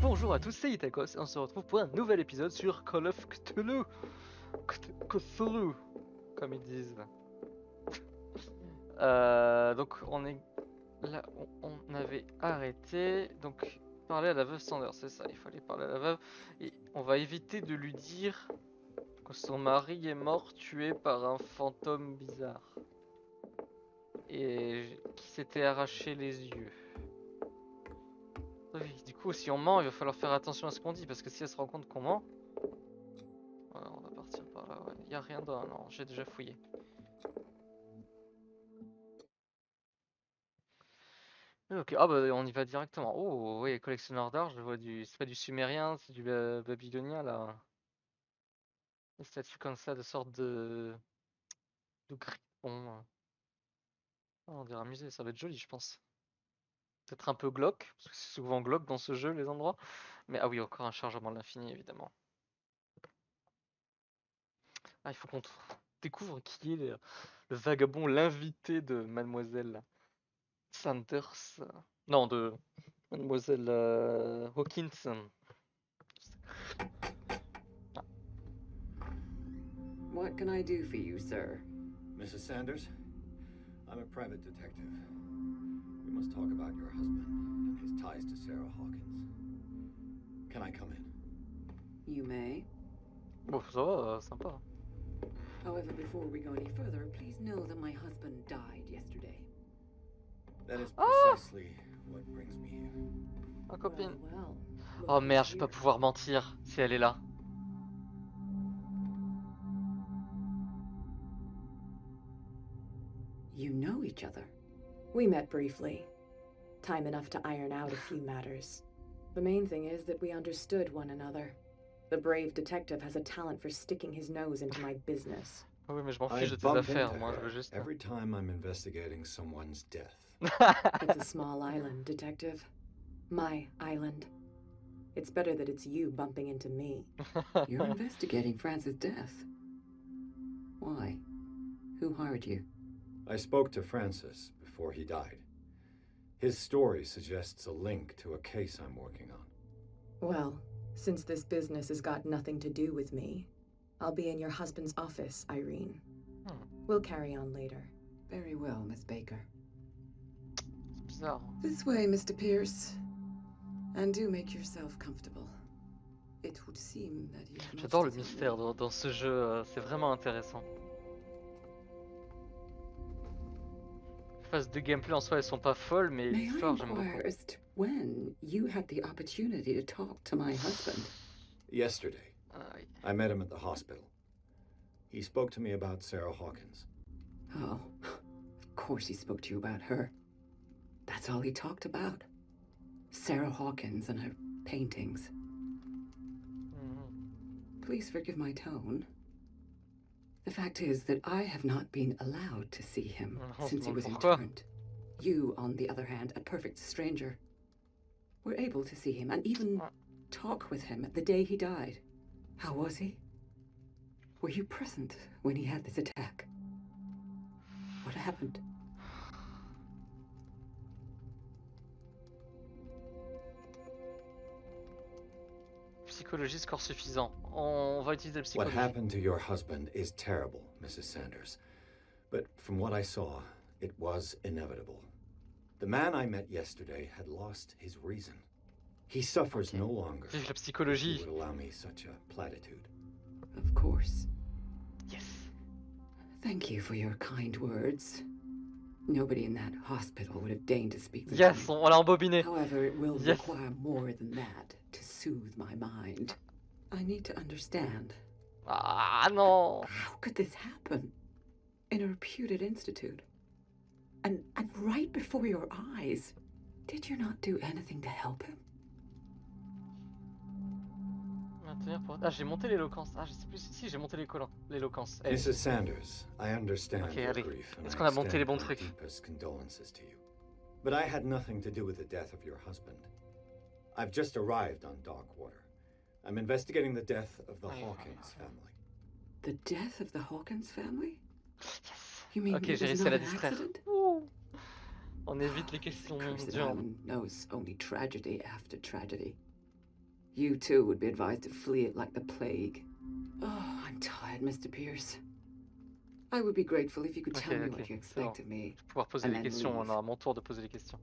Bonjour à tous, c'est Itakos et on se retrouve pour un nouvel épisode sur Call of Cthulhu. Cthulhu, comme ils disent. Donc on est là, on avait arrêté, donc parler à la veuve Sanders, c'est ça, il fallait parler à la veuve. Et on va éviter de lui dire que son mari est mort tué par un fantôme bizarre. Et qui s'était arraché les yeux. Oui, du coup, si on ment, il va falloir faire attention à ce qu'on dit, parce que si elle se rend compte qu'on ment, voilà, on va partir par là. Ouais. Y a rien dans. Non, j'ai déjà fouillé. Ok, ah bah on y va directement. Oh, oui, collectionneur d'art, je vois du. C'est pas du sumérien, c'est du babylonien là. Des statues comme ça, de sorte de griffon. Ah, on dirait un musée, ça va être joli, je pense. Peut-être un peu glauque, parce que c'est souvent glauque dans ce jeu, les endroits. Mais ah oui, encore un chargement de l'infini, évidemment. Ah, il faut qu'on découvre qui est le vagabond, l'invité de Mademoiselle Sanders. Non, de Mademoiselle Hawkinson. Ah, What can I do for you, sir? Mrs. Sanders, I'm a private detective. We must talk about your husband and his ties to Sarah Hawkins. Can I come in? You may. bon, ça va, sympa. However, before we go any further, please know that my husband died yesterday. That is precisely what brings me here. Ma copine. Well, Oh merde, je vais pas pouvoir mentir si elle est là. You know each other? We met briefly. Time enough to iron out a few matters. The main thing is that we understood one another. The brave detective has a talent for sticking his nose into my business. Oui, mais je m'en I fiche de tes bump affaires, into moi je veux her juste. every time I'm investigating someone's death. It's a small island, detective. My island. It's better that it's you bumping into me. You're investigating France's death. Why? Who hired you? I spoke to Francis before he died. His story suggests a link to a case I'm working on. Well, since this business has got nothing to do with me, I'll be in your husband's office, Irene. We'll carry on later. Very well, Miss Baker. C'est bizarre. This way, Mr. Pierce. And do make yourself comfortable. It would seem that you have much J'adore le to tell mystère me. dans ce jeu, c'est vraiment intéressant. Les phases de gameplay en soi elles sont pas folles, mais May I l'histoire j'aime inquire beaucoup. as to when you had the opportunity to talk to my husband? Yesterday, Ah, oui. I met him at the hospital. He spoke to me about Sarah Hawkins. Oh, of course he spoke to you about her. That's all he talked about. Sarah Hawkins and her paintings. Please forgive my tone. The fact is that I have not been allowed to see him since he was interned. You, on the other hand, a perfect stranger, were able to see him and even talk with him the day he died. How was he? Were you present when he had this attack? What happened? Psychologie, score suffisant. On va utiliser la What psychologie. happened to your husband is terrible, Mrs. Sanders. But from what I saw, it was inevitable. The man I met yesterday had lost his reason. He suffers no longer. Vive la If psychologie. you would allow me such a platitude. Of course. Yes. Thank you for your kind words. Nobody in that hospital would have deigned to speak them Yes, to me. on l'a embobiné. However, it will Yes. require more than that to soothe my mind. I need to understand. Ah non. How could this happen? In a reputed institute. And right before your eyes. Did you not do anything to help him? Ah, j'ai monté l'éloquence. Ah, je sais plus si j'ai monté l'éloquence. Eh, Mrs. Sanders, I understand Ok, your allez. grief and Est-ce I qu'on a monté les extend bons my trucs? deepest condolences to you. But I had nothing to do with the death of your husband. I've just arrived on Darkwater. I'm investigating the death of the Hawkins family. The death of the Hawkins family? Yes. You mean Ok, it j'ai was réussi à not la an distraire. accident? Ouh. On évite les This questions accursed dures. island knows only tragedy after tragedy. You too would be advised to flee it like the plague. Oh, I'm tired, Mr. Pierce. I would be grateful if you could tell me what you expect of me. Je vais pouvoir poser des questions, on aura mon tour de poser des questions.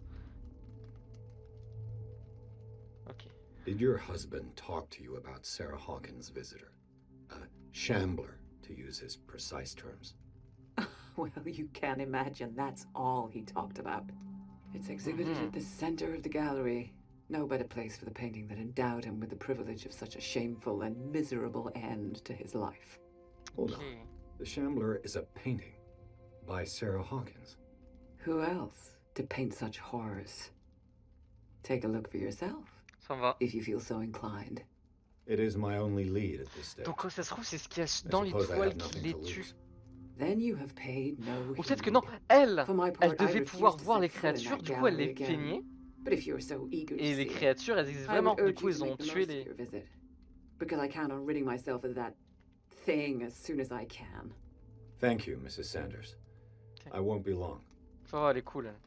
Ok. Did your husband talk to you about Sarah Hawkins' visitor? A shambler, to use his precise terms. Well, you can imagine that's all he talked about. It's exhibited at the center of the gallery. No better place for the painting that endowed him with the privilege of such a shameful and miserable end to his life. Hold on. The Shambler is a painting by Sarah Hawkins. Who else to paint such horrors? Take a look for yourself, Ça va. if you feel so inclined. It is my only lead at this stage. Donc ça se trouve c'est ce qu'il y a dans l'étoile qui les tue. Then you have paid no Ou peut-être que heed. non, elle part, devait pouvoir voir les créatures, du coup elle les peignait. But if you're so eager to Et les see it, créatures elles existent vraiment, du coup ils ont tué les... Because I count on ridding myself of that thing as soon as I can. Thank you, Mrs. Sanders. Okay. I won't be long. Ça va, elle est cool elle.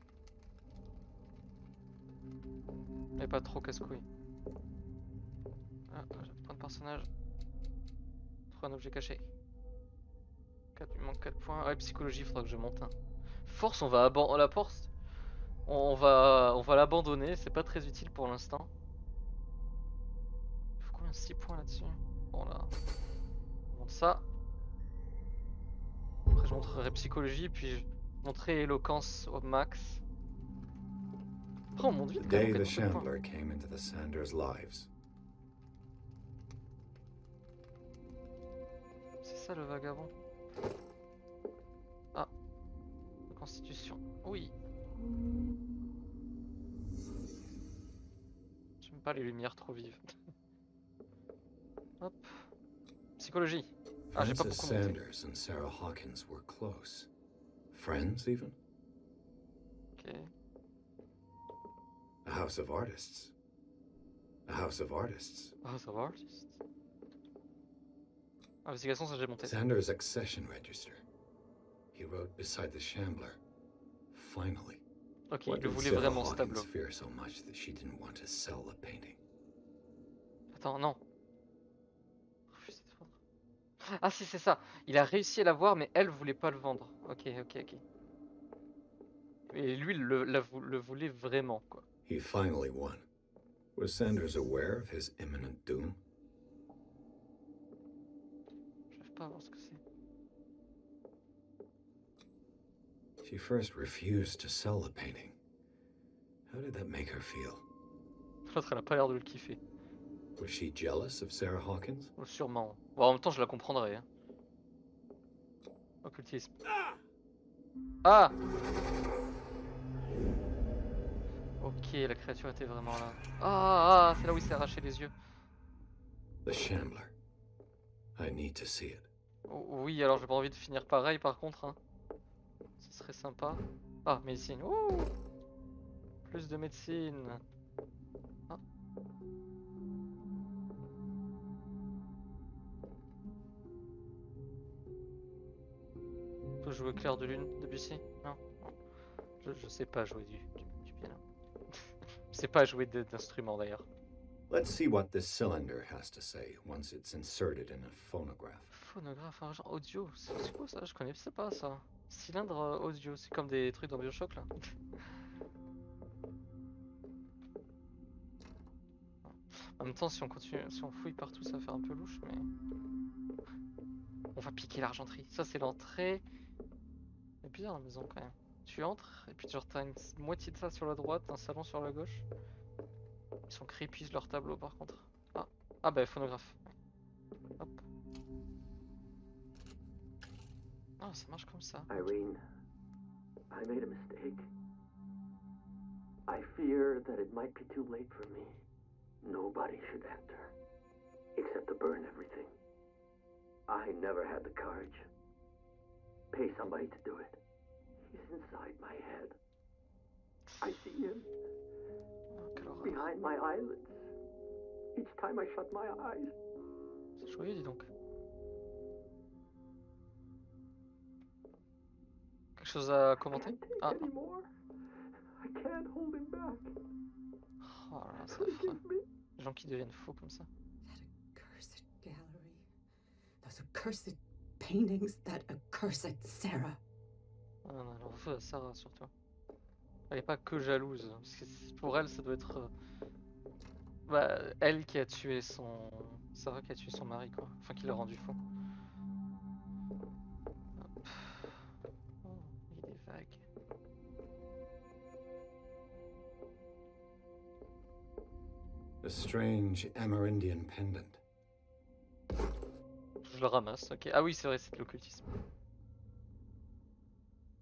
Elle est pas trop casse-couille. Ah, j'ai point de personnage. Trouver un objet caché. 4, il manque 4 points. Ouais, psychologie, il faudra que je monte un. Force, on va abandonner la force. On va l'abandonner, c'est pas très utile pour l'instant. Il faut combien? 6 points là-dessus. Bon là. On monte ça. Après je montrerai psychologie, puis je montrerai éloquence au max. Après on monte vite The quand day même. the Shambler came into the Sanders' lives. C'est ça le vagabond. Ah. Constitution. Oui. J'aime pas les lumières trop vives. Hop. Psychologie. Ah, j'ai pas Frances beaucoup monté. Sanders and Sarah Hawkins were close. Friends, even? Ok. A house of artists. A house of artists. House of Artists. Investigation, ça j'ai monté. Sanders' accession register. He wrote beside the Shambler. Finally. Ok, What il le did voulait Sarah vraiment ce Hawkins tableau. fear so much that she didn't want to sell the painting? Attends, non. Refuser de vendre. Ah si, c'est ça. Il a réussi à l'avoir, mais elle voulait pas le vendre. Ok, ok, ok. Et lui, le voulait vraiment, quoi. He finally won. Was Sanders aware of his imminent doom? J'arrive pas à voir ce que c'est. She first refused to sell the painting. How did that make her feel? L'autre, elle a pas l'air de le kiffer. Was she jealous of Sarah Hawkins? Oh, sûrement. Bon, en même temps, je la comprendrais. Hein. Occultisme. Ah! Ok, la créature était vraiment là. Ah, c'est là où il s'est arraché les yeux. The Shambler. I need to see it. Oh, oui, alors j'ai pas envie de finir pareil par contre. Hein. Ce serait sympa. Ah, médecine. Ouh! Plus de médecine. Ah. On peut jouer clair de lune de Bussy? Non. Je sais pas jouer du piano. Je sais pas jouer d'instrument d'ailleurs. Let's see what this cylinder has to say once it's inserted in a phonograph. Phonographe argent audio, c'est quoi ça? Je connaissais pas ça. Cylindre audio, c'est comme des trucs dans Bioshock là. En même temps, si on continue, si on fouille partout, ça va faire un peu louche, mais on va piquer l'argenterie. Ça, c'est l'entrée. C'est bizarre la maison quand même. Tu entres et puis genre t'as une moitié de ça sur la droite, un salon sur la gauche. Ils sont creepy leur tableau par contre. Ah bah phonographe. Hop. Ah, ça marche comme ça. Irene, I made a mistake. I fear that it might be too late for me. Nobody should enter, except to burn everything. I never had the courage. Pay somebody to do it. He's inside my head. I see him behind my eyelids. Each time I shut my eyes. C'est joyeux, dis donc. Quelque chose à commenter? Ah. I can't hold him back. Oh là, c'est affreux. Les gens qui deviennent faux comme ça. That accursed gallery. Those accursed paintings. That accursed Sarah. Ah non, alors feu à Sarah surtout. Elle est pas que jalouse. Parce que pour elle, ça doit être elle qui a tué son. Sarah qui a tué son mari, quoi. Enfin, qui l'a rendu fou. Hop. Oh, il est vague. A strange Amerindian pendant. Je le ramasse, ok. Ah oui, c'est vrai, c'est de l'occultisme.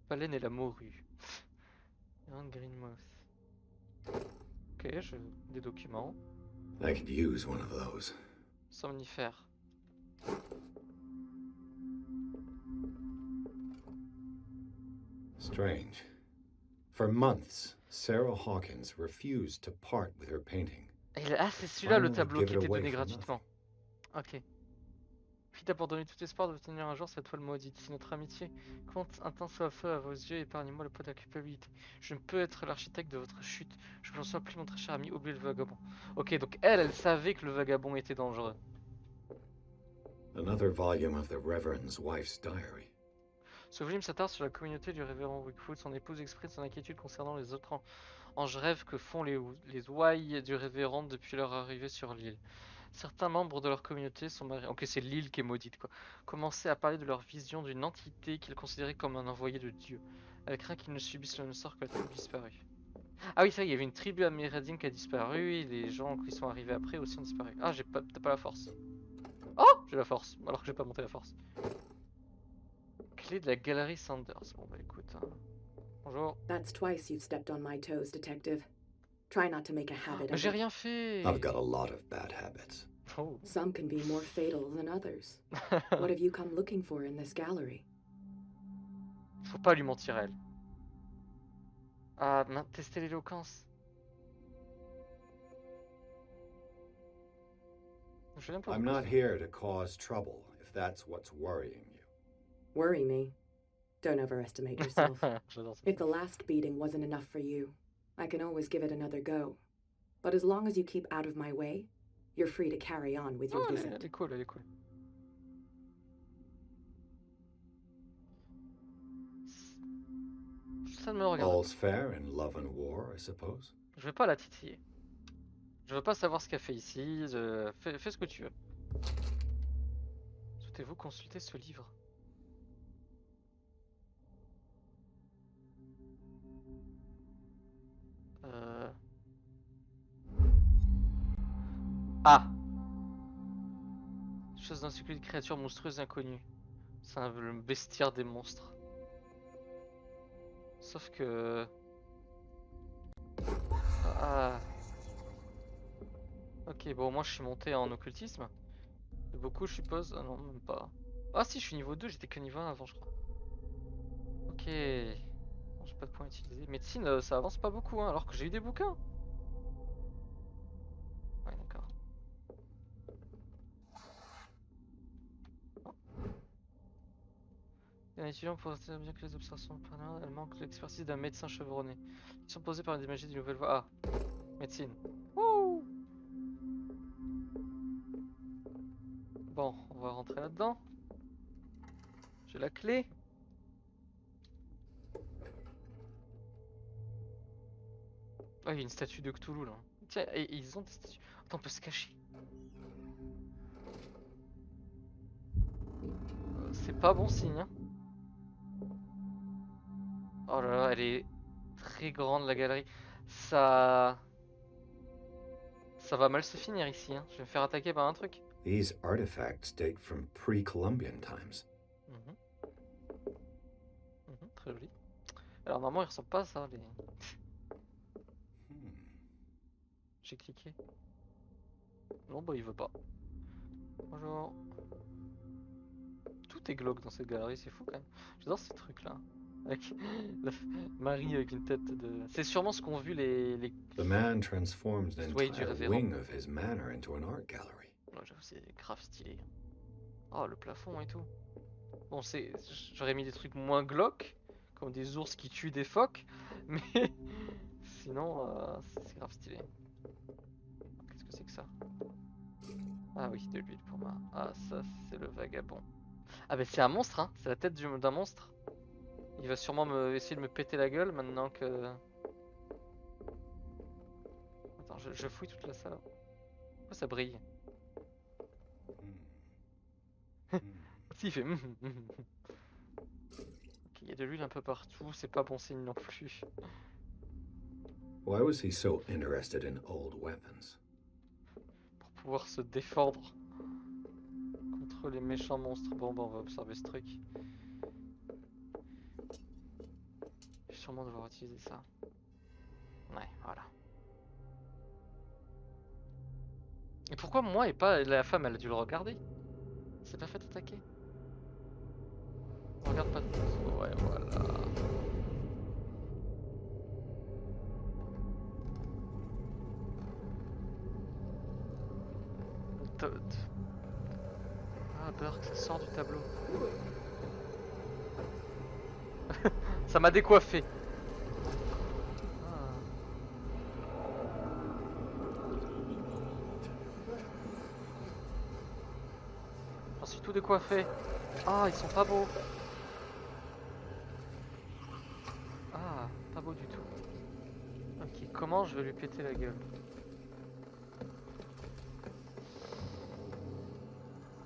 Baleine et la morue. Grand Green Mouth. Ok, des documents. I could use one of those. Somnifère. Strange. For months, Sarah Hawkins refused to part with her painting. Ah, c'est celui-là le tableau qui était donné gratuitement. Ok. Puis d'abandonner tout espoir d'obtenir un jour cette toile maudite. Si notre amitié compte un temps soit feu à vos yeux, épargnez-moi le poids de la culpabilité. Je ne peux être l'architecte de votre chute. Je vous en supplie, mon très cher ami, oubliez le vagabond. Ok, donc elle savait que le vagabond était dangereux. Another volume of the Reverend's wife's diary. Ce volume s'attarde sur la communauté du révérend Wickfoot. Son épouse exprime son inquiétude concernant les autres anges rêves que font les ouailles du révérend depuis leur arrivée sur l'île. Certains membres de leur communauté sont mariés. Ok, c'est l'île qui est maudite, quoi. Commençaient à parler de leur vision d'une entité qu'ils considéraient comme un envoyé de Dieu. Elle craint qu'ils ne subissent le même sort que la tribu disparue. Ah oui, ça, il y avait une tribu amérindienne qui a disparu, et les gens qui sont arrivés après aussi ont disparu. Ah, t'as pas la force. Oh, j'ai la force, alors que j'ai pas monté la force. Clé de la galerie Sanders. Bon bah écoute. Bonjour. That's twice you've stepped on my toes, detective. Try not to make a habit of J'ai it. rien fait. I've got a lot of bad habits. Oh. Some can be more fatal than others. What have you come looking for in this gallery? Faut pas lui mentir à elle. Ah, tester l'éloquence. I'm not here to cause trouble, if that's what's worrying you. Worry me? Don't overestimate yourself. If the last beating wasn't enough for you, I can always give it another go. But as long as you keep out of my way, you're free to carry on with your visit. Elle est cool, elle est cool. Ça ne me regarde. All's fair in love and war, I suppose. Je vais pas la titiller. Je veux pas savoir ce qu'elle fait ici. Fais ce que tu veux. Souhaitez-vous consulter ce livre? Ah! Chose d'un cycle de créatures monstrueuses inconnues. C'est le bestiaire des monstres. Sauf que... Ah... Ok, bon, moi je suis monté en occultisme. De beaucoup, je suppose. Ah non, même pas. Ah si, je suis niveau 2, j'étais que niveau 1 avant, je crois. Ok. Bon, j'ai pas de points utilisés. Médecine, ça avance pas beaucoup, hein, alors que j'ai eu des bouquins. Ouais, d'accord. Un étudiant pour dire bien que les observations permanentes, elle manque l'expertise d'un médecin chevronné. Ils sont posés par une magie d'une nouvelle voie. Ah, médecine. Wouh! Bon, on va rentrer là-dedans. J'ai la clé. Ah, il y a une statue de Cthulhu là. Tiens, et ils ont des statues. Attends, on peut se cacher. C'est pas bon signe, hein. Oh là là, elle est très grande la galerie. Ça va mal se finir ici, hein. Je vais me faire attaquer par un truc. These artifacts date from pre-Columbian times. Très joli. Alors normalement, ils ressemblent pas à ça. J'ai cliqué. Non, bah il veut pas. Bonjour. Tout est glauque dans cette galerie, c'est fou quand même. J'adore ces trucs là. Avec Marie avec une tête de... C'est sûrement ce qu'ont vu les... The man transformed an Ouais, du entire révérend. wing of his manor into an art gallery. Oh, j'avoue, c'est grave stylé. Oh, le plafond et tout. Bon, j'aurais mis des trucs moins glauques, comme des ours qui tuent des phoques, mais sinon, c'est grave stylé. Qu'est-ce que c'est que ça? Ah oui, de l'huile pour moi. Ah, ça, c'est le vagabond. Ah, mais c'est un monstre, hein. C'est la tête d'un monstre. Il va sûrement essayer de me péter la gueule maintenant que... Attends, je fouille toute la salle. Pourquoi ça brille? Si, il fait... Ok, il y a de l'huile un peu partout, c'est pas bon signe non plus. Why was he so interested in old weapons? Pour pouvoir se défendre contre les méchants monstres. Bon, on va observer ce truc. Je vais sûrement devoir utiliser ça. Ouais, voilà. Et pourquoi moi et pas la femme, elle a dû le regarder? C'est pas fait attaquer. On regarde pas de plus. Ouais, voilà. Ah, Burke, ça sort du tableau. Ça m'a décoiffé. Ah. J'en suis tout décoiffé. Ah, ils sont pas beaux. Ah, pas beau du tout. Ok, comment je vais lui péter la gueule?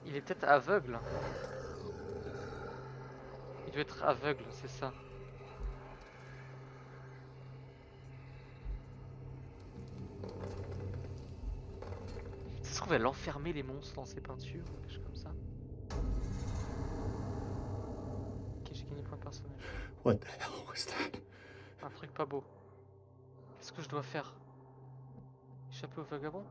Il est peut-être aveugle. Il doit être aveugle, c'est ça. Ça se trouve, elle enfermait les monstres dans ses peintures, quelque chose comme ça. Ok, j'ai gagné point de personnage. What the hell was that? Un truc pas beau. Qu'est-ce que je dois faire? Échapper au vagabond?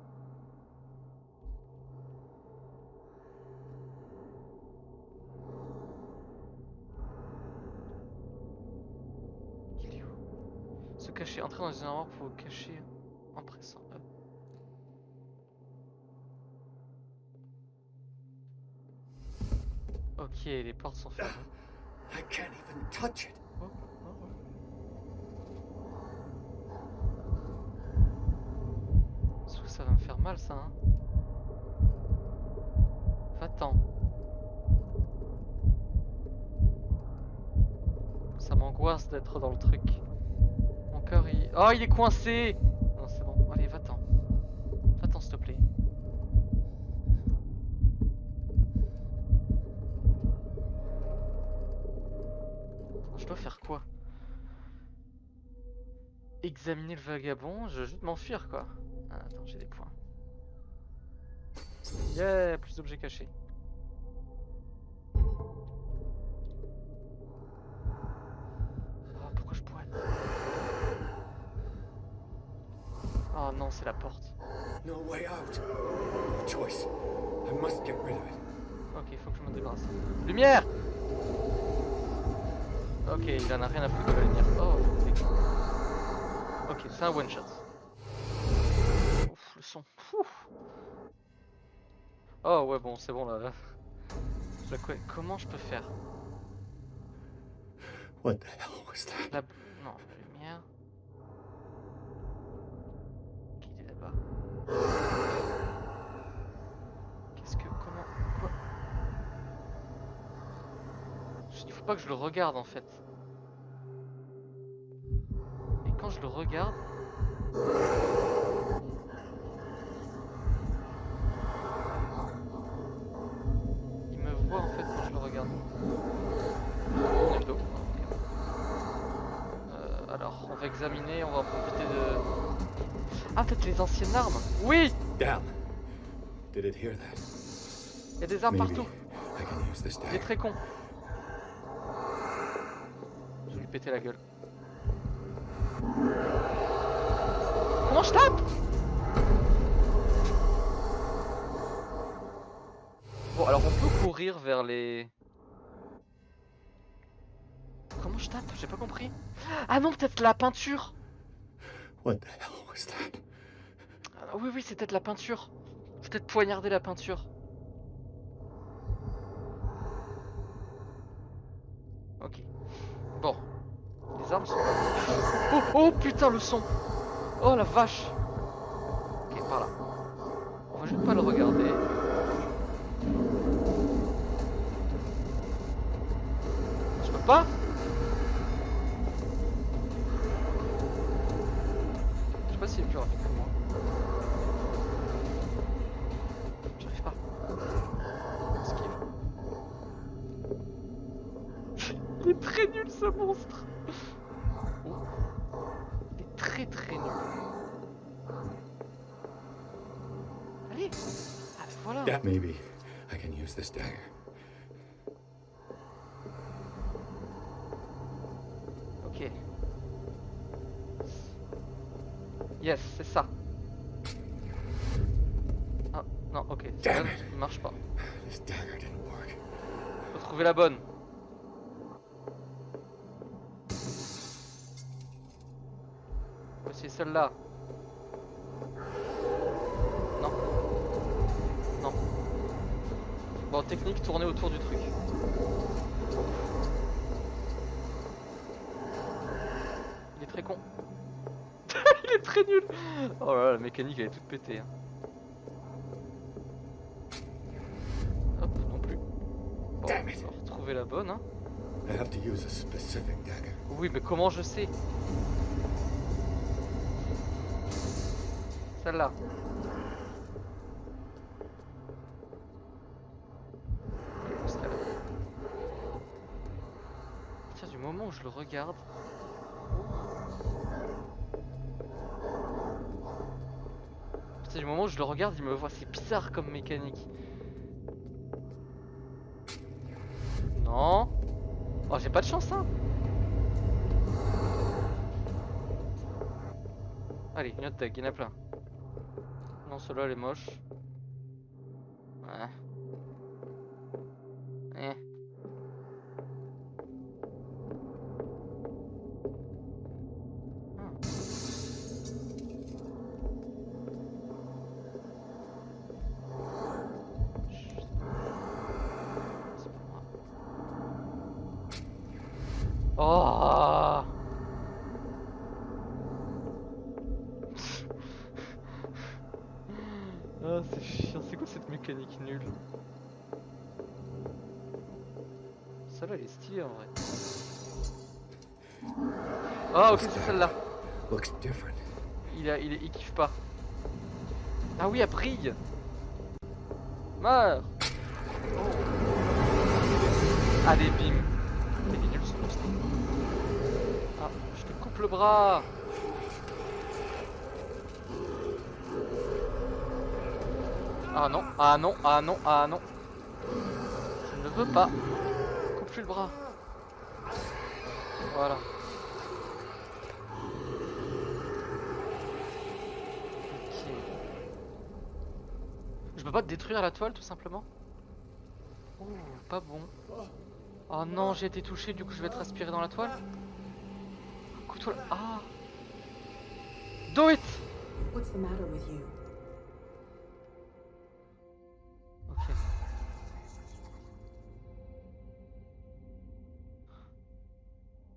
Il est où? Se cacher, entrer dans une armoire pour vous cacher en pressant E. Ok, les portes sont fermées. I can't even touch it. Oh, oh, oh. Parce que ça va me faire mal ça, hein. Va-t'en. Ça m'angoisse d'être dans le truc. Mon cœur il... Oh, il est coincé! Non, c'est bon. Allez, va-t'en. Va-t'en, s'il te plaît. Je dois faire quoi? Examiner le vagabond, je veux juste m'enfuir quoi. Ah, attends, j'ai des points. Yeah, plus d'objets cachés. Oh, pourquoi je boite? Oh non, c'est la porte. No way out. No choice. I must get rid of it. Ok, il faut que je m'en débarrasse. Lumière! Ok, il en a rien à foutre de la lumière. Oh, ok, c'est un one shot. Ouf, le son. Ouf. Oh ouais, bon, c'est bon là. Comment je peux faire? What the hell was that? Non, la lumière. Ok, il est là-bas. Qu'est-ce que... Comment... Quoi? Il faut pas que je le regarde en fait. Et quand je le regarde... Il me voit en fait quand je le regarde. Alors, on va examiner, on va profiter de... Ah, peut-être les anciennes armes. Oui! Damn. Did it hear that? Il y a des armes Maybe partout. I can use this Il est dagger. très con. Je vais lui péter la gueule. Comment je tape? Bon, alors on peut courir vers les... Comment je tape? J'ai pas compris. Ah non, peut-être la peinture. What the hell was that? Ah, oui, oui, c'est peut-être la peinture. Faut peut-être poignarder la peinture. Ok. Bon. Les armes sont là. Oh, oh putain, le son. Oh la vache. Ok, par là. peux pas le regarder. Je peux pas? Je sais pas s'il est plus rapide que moi. J'arrive pas. Esquive. Il est très nul ce monstre. Oh. Il est très nul. Allez. Ah, voilà. Yeah, maybe I can use this dagger. Ok. Yes, c'est ça. Ah, non, ok. Ça ne marche pas. This dagger didn't work. Faut trouver la bonne. C'est celle-là. Non. Non. Bon, technique, tourner autour du truc. Il est très con. Il est très nul. Oh là là, la mécanique elle est toute pétée. Hein. Hop, non plus. Bon, on va retrouver la bonne. Hein. I have to use a specific dagger. Oui, mais comment je sais? Celle-là. À partir du moment où je le regarde. À partir du moment où je le regarde, il me voit. C'est bizarre comme mécanique. Non. Oh, j'ai pas de chance, hein. Allez, une autre tag, il y en a plein. Non, celle-là, elle est moche. Ouais. Eh. Oh. Ah, c'est chiant, c'est quoi cette mécanique nulle? Celle-là elle est stylée en vrai. Ah ok, c'est celle-là. Il kiffe pas. Ah oui, elle brille. Meurs. Oh. Allez, bim. Il est nul ce monstre. Ah, je te coupe le bras. Ah non, ah non, ah non, ah non. Je ne veux pas. Coupe-lui le bras. Voilà. Ok. Je peux pas te détruire la toile tout simplement? Oh, pas bon. Oh non, j'ai été touché, du coup je vais être aspiré dans la toile. Coupe-toi. Ah. Do it. What's the matter with you? Ok.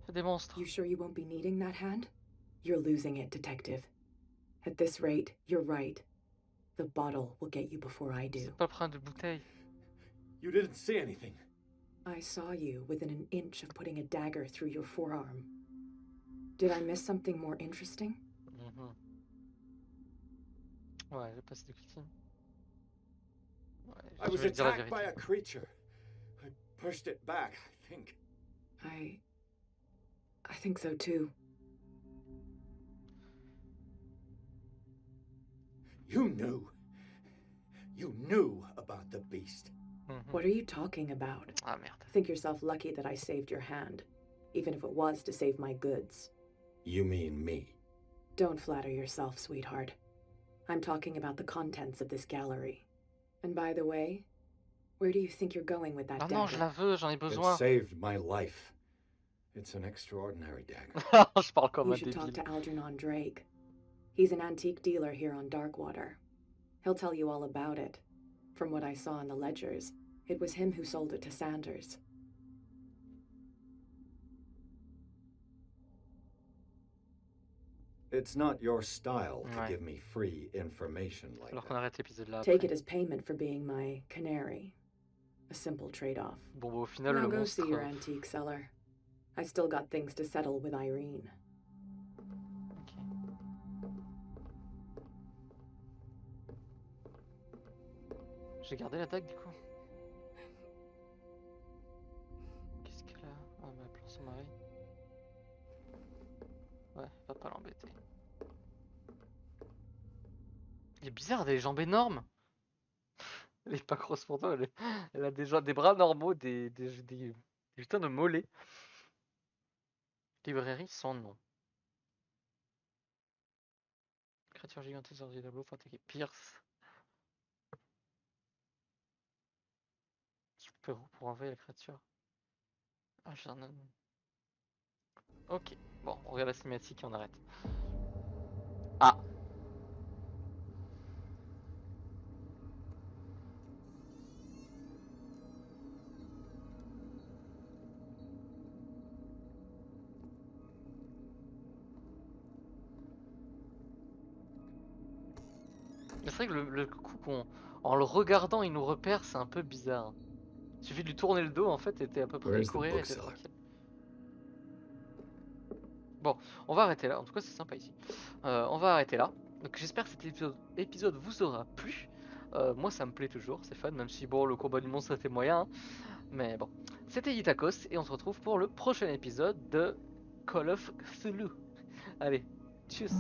C'est des monstres. You sure you won't be needing that hand? You're losing it, detective. At this rate, you're right. The bottle will get you before I do. C'est pas le problème de bouteille. You didn't see anything. I saw you within an inch of putting a dagger through your forearm. Did I miss something more interesting? Ouais, j'ai passé de victime. Ouais, I was attacked by a creature. I pushed it back, I think. I think so too. You knew about the beast. What are you talking about? Ah merde. Think yourself lucky that I saved your hand, even if it was to save my goods. You mean me? Don't flatter yourself, sweetheart. I'm talking about the contents of this gallery. And by the way, where do you think you're going with that dagger? Ah non, je la veux, j'en ai besoin. It saved my life. It's an extraordinary dagger. Je parle comme You un should débile. talk to Algernon Drake. He's an antique dealer here on Darkwater. He'll tell you all about it. From what I saw in the ledgers, it was him who sold it to Sanders. It's not your style to Ouais. give me free information like Alors qu'on that. arrête l'épisode là Take après. it as payment for being my canary. A simple trade-off. Bon, bah, au final, Now le go monstre... see your antique seller. I still got things to settle with Irene. Ok. J'ai gardé la dague du coup. Qu'est-ce qu'elle a? Ah, mais elle pleure son mari. Ouais, va pas l'embêter. Il est bizarre, des jambes énormes. Elle est pas grosse pour toi, elle a des bras normaux, des putains de mollets. Librairie sans nom. Créature gigantesque sur du tableau pour attaquer Pierce. Pour envoyer la créature. Ah, j'en ai... Ok, bon, on regarde la cinématique et on arrête. Ah! C'est vrai que le coup en le regardant, il nous repère, c'est un peu bizarre. Il suffit de lui tourner le dos, en fait, et t'es à peu près Where's the courir et t'es bookseller? tranquille. Bon, on va arrêter là. En tout cas, c'est sympa ici. On va arrêter là. Donc, j'espère que cet épisode vous aura plu. Moi, ça me plaît toujours, c'est fun, même si bon, le combat du monstre c'était moyen. Hein. Mais bon, c'était Itakos et on se retrouve pour le prochain épisode de Call of Cthulhu. Allez, tchuss!